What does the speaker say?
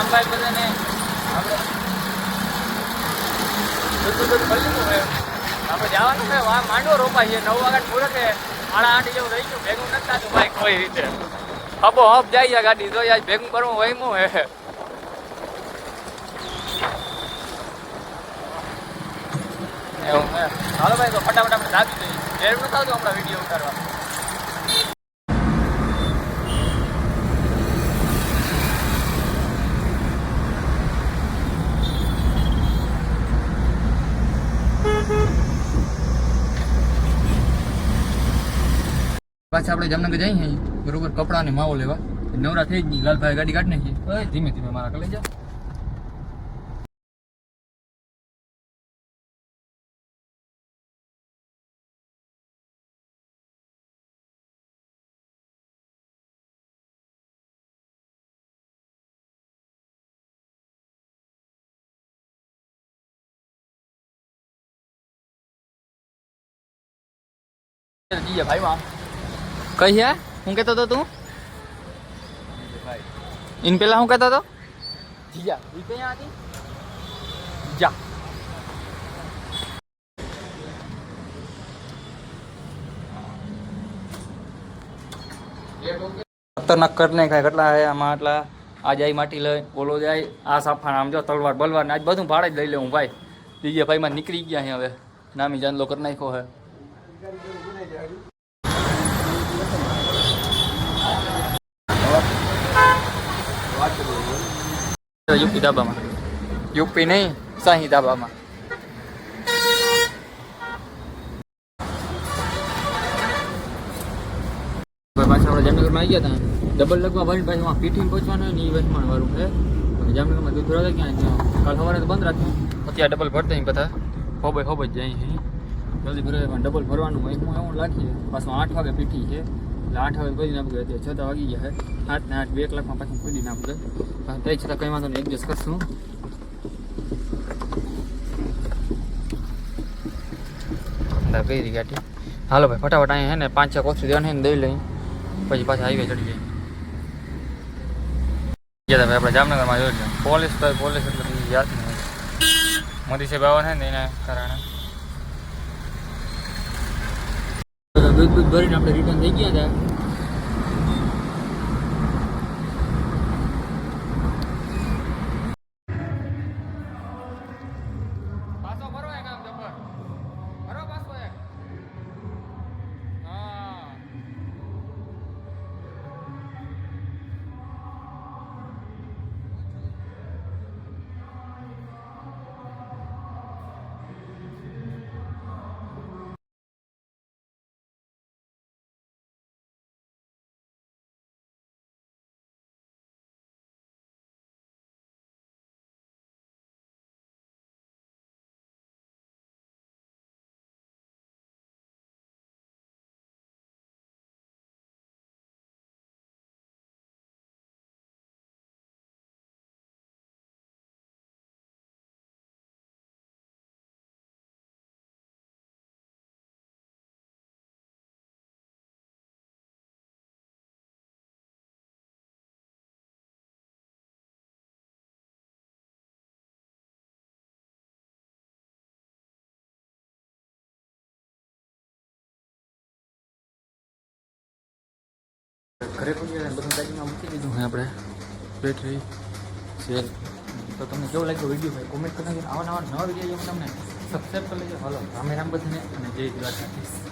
રામભાઈ બધાને આપણે બધું કરી લીધું હોય આપણે જવાનું છે માંડવો રોપાય છે 9 વાગ્યા મુહૂર્તે 8:30 જેવું રહી ગયું ભેગું નથી થતું ભાઈ કોઈ રીતે હબો હબ જાય છે ગાડી તો યાર ભેગું કરવું વહીમું હે એવું હે હાલો ભાઈ તો ફટાફટ આપણે દાબી દઈએ લેટ નતા આવતું હમણાં વિડીયો ઉતારવા પાછા આપણે જામનગર જઈએ અહીં બરોબર કપડા ને માવો લેવા નવરા થઈ જ નહીં લાલભાઈ ગાડી કાઢી નાખી ધીમે ધીમે મારા લઈ જા ભાઈ માં કઈ હે હું કહેતો હતો તું ઇન પેલા હું કહેતો હતો જીયા ઈ ક્યાં હતી જા ખતરનાક કર ને ખાય કેટલા હે આમાં એટલા આ જાય માટી લઈ ઓલો જાય આ સાફાણ આમ જો તલવાર બલવાર ને આજ બધું ભાડે જ લઈ લઉં ભાઈ જીયા ભાઈ માં નીકળી ગયા હે હવે નામી જાનલો કરી નાખ્યો હે યુપી ધાબામાં યુપી નહીં શાહી ધાબામાં પાછા આપણે જામનગરમાં આવી ગયા હતા ડબલ લગવા ભરીને પાછું પીઠી પહોંચવાનું હોય ને એ વચમાં વાળું છે જામનગરમાં દૂધ ભરાવે ક્યાં કાલ સવારે તો બંધ રાખ્યું અત્યારે ડબલ ભરતા બધા હોબ જ જાય છે જલ્દી ભરાવે પણ ડબલ ભરવાનું હોય એવું લાગીએ પાછું 8 વાગે પીઠી છે એટલે 8 વાગે ખોદી નાખું અત્યારે 6 વાગી ગયા છે 8 ને 8 2 કલાકમાં પાછું ખોદી નાખું તે છતાં કંઈ વાંધો નહીં એડજસ્ટ કરશું કઈ ગાડી હાલો ભાઈ ફટાફટ અહીંયા હે ને 5-6 કોથળી દેવાની ને દઈ લઈ પછી પાછા હાઈવે ચડી જાય ગયા ભાઈ આપણે જામનગરમાં જોઈ લે પોલીસ એટલે યાદ નહીં મોદી સાહેબ આવવાના ને એના કારણે દૂધ ભરીને આપણે રિટર્ન થઈ ગયા હતા ઘરે પહોંચ્યા બધું ગાડીમાં મૂકી દીધું હોય આપણે બેટરી સેલ તો તમને કેવું લાગ્યો વિડીયો ભાઈ કોમેન્ટ કરી નાખજો આવા નવા વિડીયો તમને સબસ્ક્રાઈબ કરી લેજો હાલો રામે રામ બધાને અને જય દ્વારકાધીશ